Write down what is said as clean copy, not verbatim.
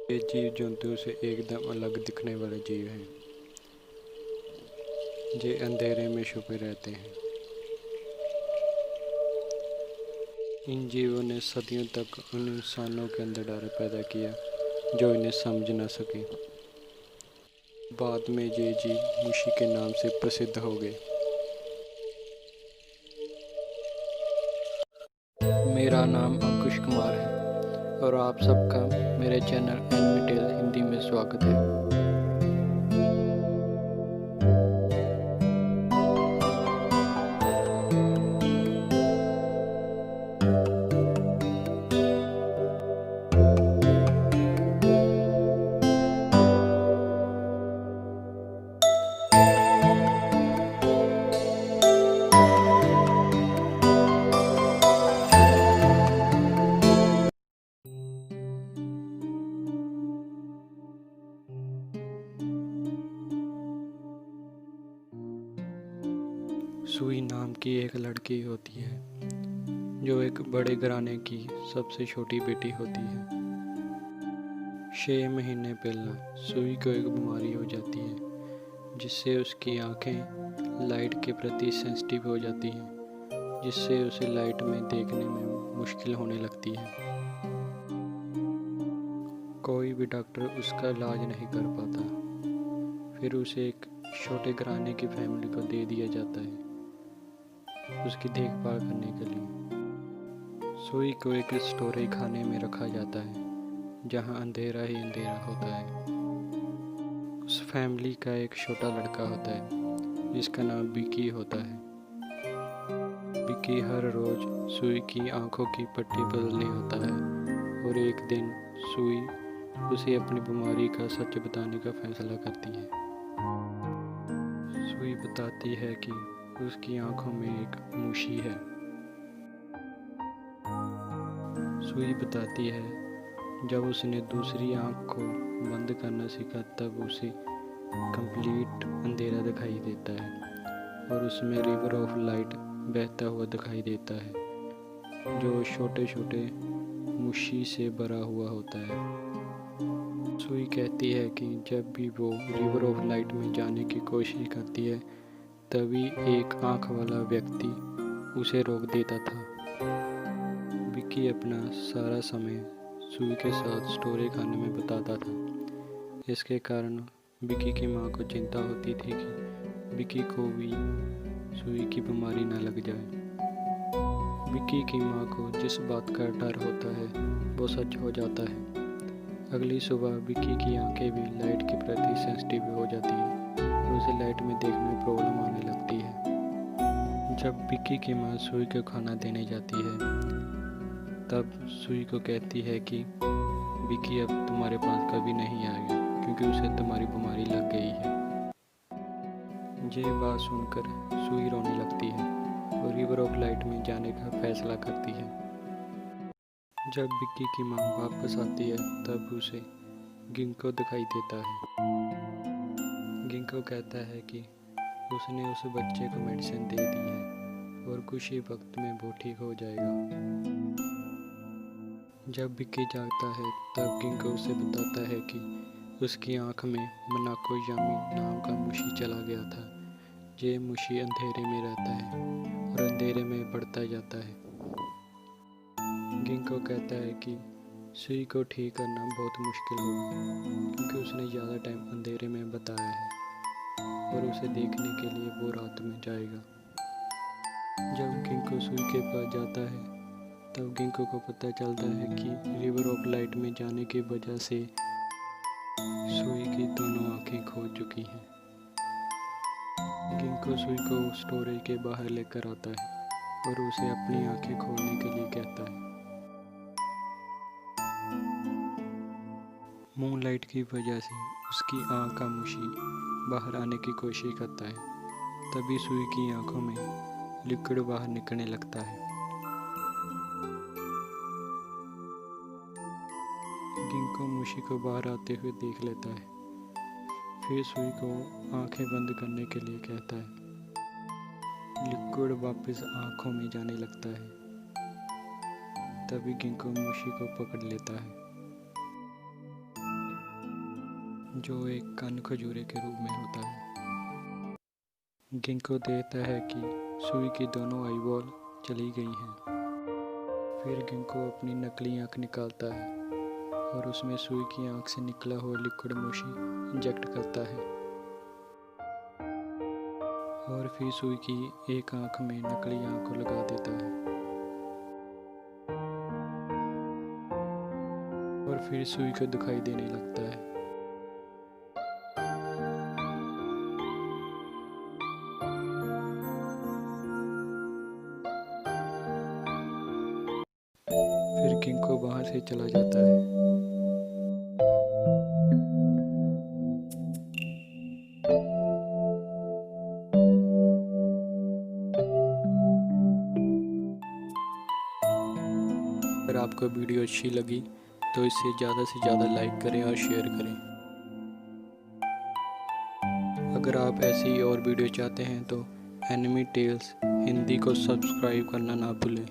ये जीव जंतु से एकदम अलग दिखने वाले जीव हैं। ये अंधेरे में छुपे रहते हैं। इन जीवों ने सदियों तक उन इंसानों के अंदर डर पैदा किया जो इन्हें समझ न सके। बाद में ये जीव मुशी के नाम से प्रसिद्ध हो गए। मेरा नाम अंकुश कुमार है और आप सबका मेरे चैनल एनिमी टेल हिंदी में स्वागत है। सुई नाम की एक लड़की होती है जो एक बड़े घराने की सबसे छोटी बेटी होती है। 6 महीने पहले सुई को एक बीमारी हो जाती है जिससे उसकी आंखें लाइट के प्रति सेंसिटिव हो जाती हैं, जिससे उसे लाइट में देखने में मुश्किल होने लगती है। कोई भी डॉक्टर उसका इलाज नहीं कर पाता। फिर उसे एक छोटे घराने की फैमिली को दे दिया जाता है उसकी देखभाल करने के लिए। सुई को एक स्टोरेज खाने में रखा जाता है जहां अंधेरा ही अंधेरा होता है। उस फैमिली का एक छोटा लड़का होता है जिसका नाम बिकी होता है। बिकी हर रोज सुई की आंखों की पट्टी बदलने होता है और एक दिन सुई उसे अपनी बीमारी का सच बताने का फैसला करती है। सुई बताती है कि उसकी आंखों में एक मुशी है। सुई बताती है जब उसने दूसरी आंख को बंद करना सीखा तब उसे कंप्लीट अंधेरा दिखाई देता है और उसमें रिवर ऑफ लाइट बहता हुआ दिखाई देता है जो छोटे छोटे मुशी से भरा हुआ होता है। सुई कहती है कि जब भी वो रिवर ऑफ लाइट में जाने की कोशिश करती है तभी एक आंख वाला व्यक्ति उसे रोक देता था। विकी अपना सारा समय सुई के साथ स्टोरी खाने में बिताता था। इसके कारण विकी की माँ को चिंता होती थी कि विकी को भी सुई की बीमारी न लग जाए। विकी की माँ को जिस बात का डर होता है वो सच हो जाता है। अगली सुबह विकी की आंखें भी लाइट के प्रति सेंसिटिव हो जाती है और उसे लाइट में देखने में प्रॉब्लम आने लगती है। जब विकी की माँ सुई को खाना देने जाती है तब सुई को कहती है कि विकी अब तुम्हारे पास कभी नहीं आएगा क्योंकि उसे तुम्हारी बीमारी लग गई है। ये बात सुनकर सुई रोने लगती है और रिवर ऑफ लाइट में जाने का फैसला करती है। जब विक्की की माँ वापस आती है तब उसे गिंको दिखाई देता है। गिंको कहता है कि उसने उस बच्चे को मेडिसिन दे दी है और कुछ ही वक्त में वो ठीक हो जाएगा। जब विक्की जागता है तब गिंको उसे बताता है कि उसकी आंख में मनाको यामी नाम का मुशी चला गया था। ये मुशी अंधेरे में रहता है और अंधेरे में बढ़ता जाता है। गिंको कहता है कि सुई को ठीक करना बहुत मुश्किल होगा क्योंकि उसने ज़्यादा टाइम अंधेरे में बताया है और उसे देखने के लिए वो रात में जाएगा। जब गिंको सुई के पास जाता है तब गिंको को पता चलता है कि रिवर ऑफ लाइट में जाने की वजह से सुई की दोनों आंखें खो चुकी हैं। गिंको सुई को स्टोरेज के बाहर लेकर आता है और उसे अपनी आंखें खोलने के लिए कहता है। मूनलाइट की वजह से उसकी आंख का मुशी बाहर आने की कोशिश करता है। तभी सुई की आंखों में लिक्विड बाहर निकलने लगता है। गिंको मुशी को बाहर आते हुए देख लेता है। फिर सुई को आंखें बंद करने के लिए कहता है। लिक्विड वापस आंखों में जाने लगता है। तभी गिंको मुशी को पकड़ लेता है। जो एक कान खजूरे के रूप में होता है। गिंको देखता है कि सुई की दोनों आई बॉल चली गई हैं। फिर गिंको अपनी नकली आँख निकालता है और उसमें सुई की आँख से निकला हुआ लिक्विड मोशी इंजेक्ट करता है और फिर सुई की एक आँख में नकली आँख को लगा देता है और फिर सुई को दिखाई देने लगता है। फिर गिंको वहाँ से चला जाता है। अगर आपको वीडियो अच्छी लगी तो इसे ज़्यादा से ज़्यादा लाइक करें और शेयर करें। अगर आप ऐसी और वीडियो चाहते हैं तो एनिमी टेल्स हिंदी को सब्सक्राइब करना ना भूलें।